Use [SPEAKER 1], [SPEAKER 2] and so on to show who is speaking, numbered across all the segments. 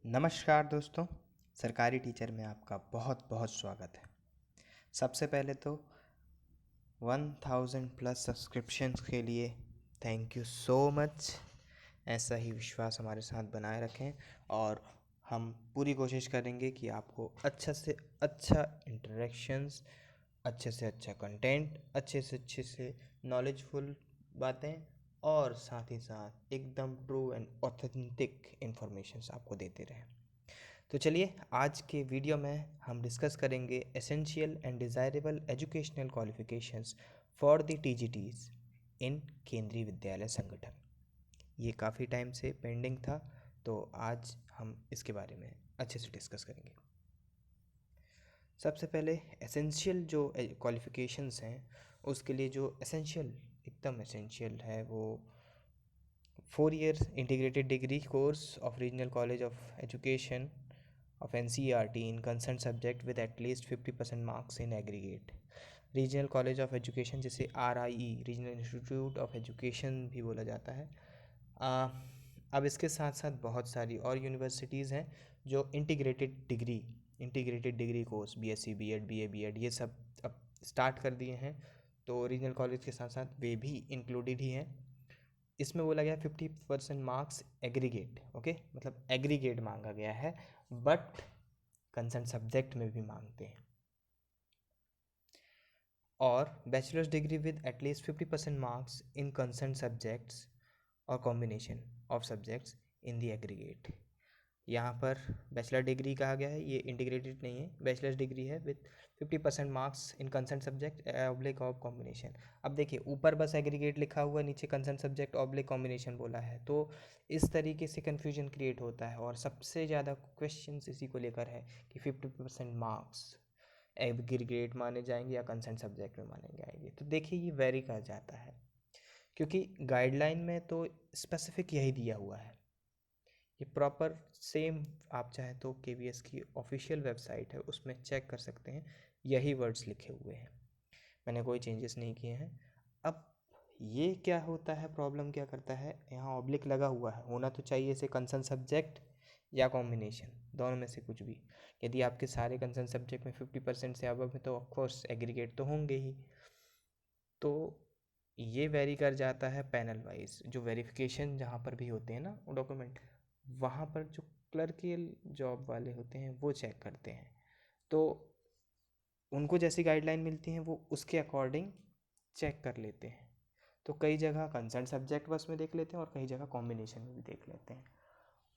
[SPEAKER 1] नमस्कार दोस्तों। सरकारी टीचर में आपका बहुत बहुत स्वागत है। सबसे पहले तो 1000 प्लस सब्सक्रिप्शंस के लिए थैंक यू सो मच। ऐसा ही विश्वास हमारे साथ बनाए रखें और हम पूरी कोशिश करेंगे कि आपको अच्छा से अच्छा इंटरेक्शंस, अच्छे से अच्छा कंटेंट, अच्छे से नॉलेजफुल बातें और साथ ही साथ एकदम ट्रू एंड ऑथेंटिक इन्फॉर्मेशंस आपको देते रहें। तो चलिए आज के वीडियो में हम डिस्कस करेंगे essential and desirable educational qualifications for the TGTs in Kendriya Vidyalaya संगठन। ये काफ़ी टाइम से पेंडिंग था, तो आज हम इसके बारे में अच्छे से डिस्कस करेंगे। सबसे पहले एसेंशियल जो क्वालिफिकेशंस हैं उसके लिए जो एकदम एसेंशियल है वो 4 year integrated degree course of Regional College of Education of NCERT in concerned subject with at least 50% marks in aggregate। Regional college of education जिसे RIE regional institute of education भी बोला जाता है। अब इसके साथ साथ बहुत सारी और यूनिवर्सिटीज़ हैं जो integrated degree course BSc BEd BA BEd ये सब अब स्टार्ट कर दिए हैं। तो रीजनल कॉलेज के साथ साथ वे भी इंक्लूडेड ही हैं। इसमें बोला गया 50% मार्क्स एग्रीगेट, ओके, मतलब एग्रीगेट मांगा गया है, बट कंसर्न सब्जेक्ट में भी मांगते हैं। और bachelors degree with at least 50% marks in concern subjects or combination of subjects in the aggregate. यहाँ पर बैचलर डिग्री कहा गया है, ये इंटीग्रेटेड नहीं है, बैचलर्स डिग्री है with 50% marks in concern subject oblique of combination. अब देखिए ऊपर बस एग्रीगेट लिखा हुआ, नीचे कंसर्न सब्जेक्ट ऑब्लिक कॉम्बिनेशन बोला है, तो इस तरीके से कन्फ्यूजन क्रिएट होता है। और सबसे ज़्यादा क्वेश्चन इसी को लेकर है कि 50% मार्क्स एग्रीगेट माने जाएंगे या कंसर्न सब्जेक्ट में माने जाएंगे। तो देखिए ये वेरी कर जाता है, क्योंकि गाइडलाइन में तो स्पेसिफिक यही दिया हुआ है। ये प्रॉपर सेम आप चाहे तो KVS की ऑफिशियल वेबसाइट है उसमें चेक कर सकते हैं, यही वर्ड्स लिखे हुए हैं, मैंने कोई चेंजेस नहीं किए हैं। अब ये क्या होता है, प्रॉब्लम क्या करता है, यहाँ ऑब्लिक लगा हुआ है, होना तो चाहिए इसे कंसर्न सब्जेक्ट या कॉम्बिनेशन, दोनों में से कुछ भी। यदि आपके सारे कंसर्न सब्जेक्ट में 50% से अबव है तो ऑफकोर्स एग्रीगेट तो होंगे ही। तो ये वेरी कर जाता है पैनल वाइज, जो वेरिफिकेशन जहाँ पर भी होते हैं ना डॉक्यूमेंट, वहाँ पर जो क्लर्कियल जॉब वाले होते हैं वो चेक करते हैं। तो उनको जैसी गाइडलाइन मिलती हैं वो उसके अकॉर्डिंग चेक कर लेते हैं। तो कई जगह कंसर्न सब्जेक्ट बस में देख लेते हैं और कई जगह कॉम्बिनेशन में भी देख लेते हैं।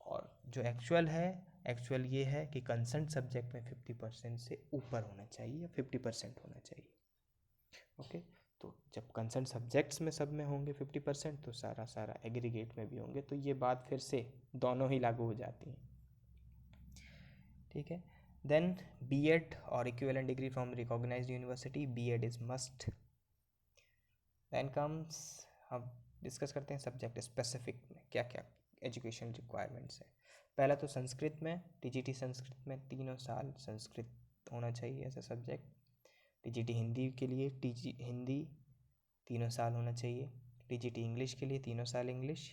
[SPEAKER 1] और जो एक्चुअल ये है कि कंसर्न सब्जेक्ट में 50% से ऊपर होना चाहिए या 50% होना चाहिए, ओके। तो जब कंसर्न सब्जेक्ट्स में सब में होंगे 50% तो सारा एग्रीगेट में भी होंगे, तो ये बात फिर से दोनों ही लागू हो जाती हैं, ठीक है। देन BEd और equivalent degree from recognised university, BEd is must. Then comes, हम डिस्कस करते हैं सब्जेक्ट स्पेसिफिक में क्या क्या एजुकेशन रिक्वायरमेंट्स है। पहला तो संस्कृत में, TGT संस्कृत में 3 साल संस्कृत होना चाहिए as a subject. TGT Hindi के लिए हिंदी 3 साल होना चाहिए। TGT इंग्लिश के लिए 3 साल English.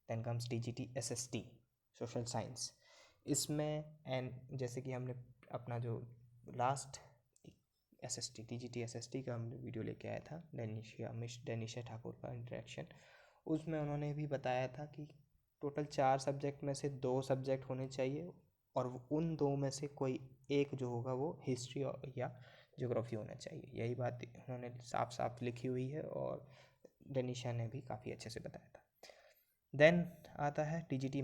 [SPEAKER 1] Then comes TGT SST social science. इसमें एंड जैसे कि हमने अपना जो लास्ट TGT SST का हमने वीडियो लेके आया था, डेनिशा ठाकुर का इंटरेक्शन, उसमें उन्होंने भी बताया था कि टोटल 4 सब्जेक्ट में से 2 सब्जेक्ट होने चाहिए और उन 2 में से कोई एक जो होगा वो हिस्ट्री या ज्योग्राफी होना चाहिए। यही बात उन्होंने साफ साफ लिखी हुई है और डेनिशा ने भी काफ़ी अच्छे से बताया था। देन आता है TGT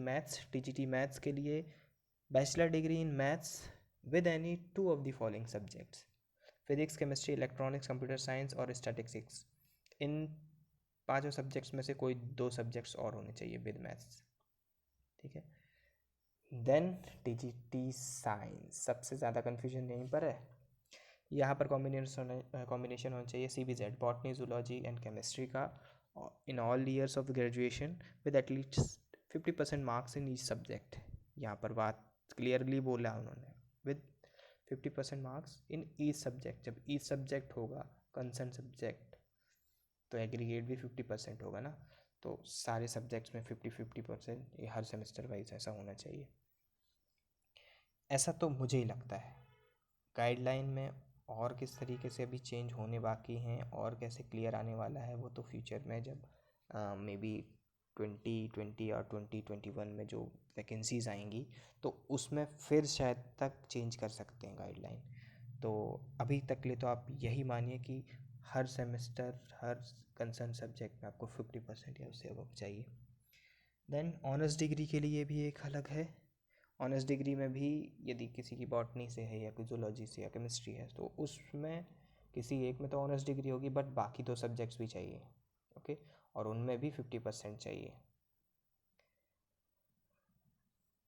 [SPEAKER 1] मैथ्स के लिए bachelor degree in maths with any 2 of the following subjects, physics, chemistry, electronics, computer science और स्टैटिस्टिक्स। इन 5 सब्जेक्ट्स में से कोई 2 सब्जेक्ट्स और होने चाहिए विद मैथ्स, ठीक है। देन TGT साइंस, सबसे ज़्यादा कन्फ्यूजन यहीं पर है। यहाँ पर कॉम्बिनेशन होना चाहिए CBZ botany, zoology and chemistry का in all years of graduation with at least 50% marks in each subject. यहाँ पर बात क्लियरली बोला उन्होंने, with 50% marks in each subject. जब ईच सब्जेक्ट होगा कंसर्न सब्जेक्ट तो एग्रीगेट भी 50% होगा ना, तो सारे सब्जेक्ट्स में 50-50% ये हर सेमेस्टर वाइज ऐसा होना चाहिए। ऐसा तो मुझे ही लगता है। गाइडलाइन में और किस तरीके से अभी चेंज होने बाकी हैं और कैसे क्लियर आने वाला है वो तो फ्यूचर में जब मे बी 2020 और 2021 में जो वैकेंसीज आएंगी तो उसमें फिर शायद तक चेंज कर सकते हैं गाइडलाइन। तो अभी तक ले तो आप यही मानिए कि हर सेमेस्टर हर कंसर्न सब्जेक्ट में आपको 50% या उससे अबव चाहिए। देन ऑनर्स डिग्री के लिए भी एक अलग है। ऑनर्स डिग्री में भी यदि किसी की बॉटनी से है या कोई जूलॉजी से या केमिस्ट्री है तो उसमें किसी एक में तो ऑनर्स डिग्री होगी बट बाकी दो सब्जेक्ट्स भी चाहिए। ओके, और उनमें भी 50% चाहिए।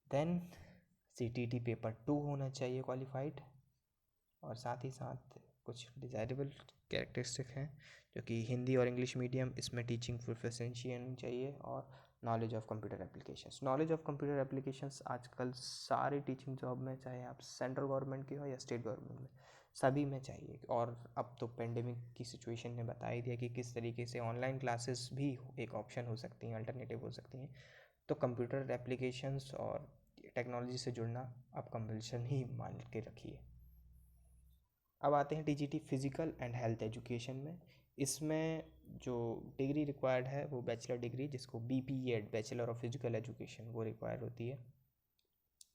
[SPEAKER 1] देन CTT पेपर 2 होना चाहिए क्वालिफाइड, और साथ ही साथ कुछ डिज़ायरेबल कैरेक्टरिस्टिक हैं जो कि हिंदी और इंग्लिश मीडियम, इसमें टीचिंग प्रोफिशिएंसी होनी चाहिए, और knowledge of computer applications. Knowledge of computer applications आजकल सारे टीचिंग जॉब में, चाहे आप सेंट्रल गवर्नमेंट की हो या स्टेट गवर्नमेंट में, सभी में चाहिए। और अब तो पेंडेमिक की सिचुएशन ने बता ही दिया कि किस तरीके से ऑनलाइन क्लासेस भी एक ऑप्शन हो सकती हैं, अल्टरनेटिव हो सकती हैं। तो कंप्यूटर एप्लीकेशंस और टेक्नोलॉजी से जुड़ना आप कंपल्शन ही मान के रखिए। अब आते हैं TGT physical and health education में। इसमें जो डिग्री रिक्वायर्ड है वो बैचलर डिग्री, जिसको BPEd bachelor of physical education, वो रिक्वायर होती है।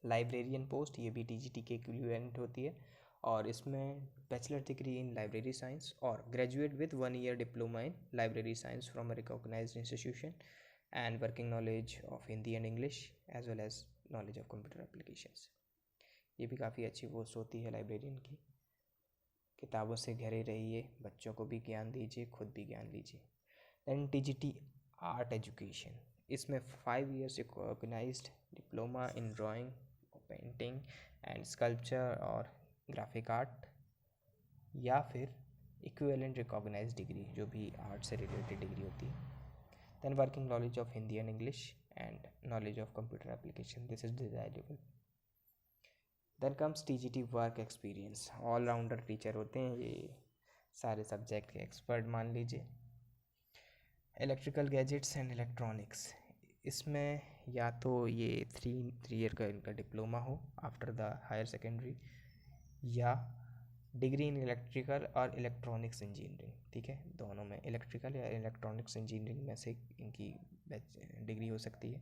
[SPEAKER 1] लाइब्रेरियन पोस्ट, ये भी TGT के इक्विवेलेंट होती है, और इसमें bachelor degree in library science or graduate with 1 year diploma in library science from a recognised institution, and working knowledge of Hindi and English as well as knowledge of computer applications. ये भी काफ़ी अच्छी post होती है librarian की। किताबों से घिरे रहिए, बच्चों को भी ज्ञान दीजिए, खुद भी ज्ञान लीजिए। दैन TGT आर्ट एजुकेशन, इसमें 5 years recognised diploma in drawing, painting and sculpture और ग्राफिक आर्ट, या फिर इक्विवेलेंट रिकॉग्नाइज्ड डिग्री जो भी आर्ट से रिलेटेड डिग्री होती है। Then working knowledge of Hindi and English and knowledge of computer application, this is desirable. Then comes TGT work experience. All rounder teacher होते हैं ये, सारे सब्जेक्ट के एक्सपर्ट मान लीजिए। इलेक्ट्रिकल गैजेट्स एंड इलेक्ट्रॉनिक्स, इसमें या तो ये थ्री ईयर का इनका डिप्लोमा हो आफ्टर द हायर सेकेंडरी, या डिग्री इन इलेक्ट्रिकल और इलेक्ट्रॉनिक्स इंजीनियरिंग। ठीक है, दोनों में इलेक्ट्रिकल या इलेक्ट्रॉनिक्स इंजीनियरिंग में से इनकी डिग्री हो सकती है।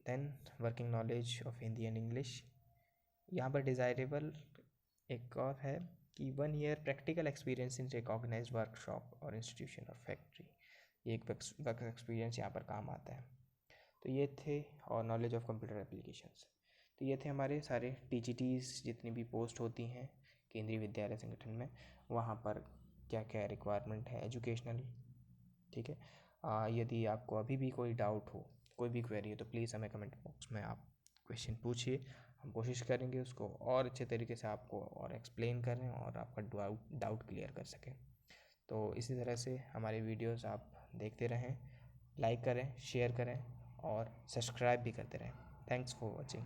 [SPEAKER 1] Then working knowledge of Hindi and English, यहाँ पर डिज़ायरेबल एक और है कि 1 year practical experience in recognised workshop और इंस्टीट्यूशन और फैक्ट्री, ये एक वर्क एक्सपीरियंस यहाँ पर काम आता है। तो ये थे, और नॉलेज ऑफ कंप्यूटर एप्लीकेशंस। तो ये थे हमारे सारे TGTs, जितनी भी पोस्ट होती हैं केंद्रीय विद्यालय संगठन में, वहाँ पर क्या क्या रिक्वायरमेंट है एजुकेशनल। ठीक है, यदि आपको अभी भी कोई डाउट हो, कोई भी क्वेरी हो, तो प्लीज़ हमें कमेंट बॉक्स में आप क्वेश्चन पूछिए। हम कोशिश करेंगे उसको और अच्छे तरीके से आपको और एक्सप्लेन करें और आपका डाउट क्लियर कर सकें। तो इसी तरह से हमारे वीडियोस आप देखते रहें, लाइक करें, शेयर करें और सब्सक्राइब भी करते रहें। Thanks for watching.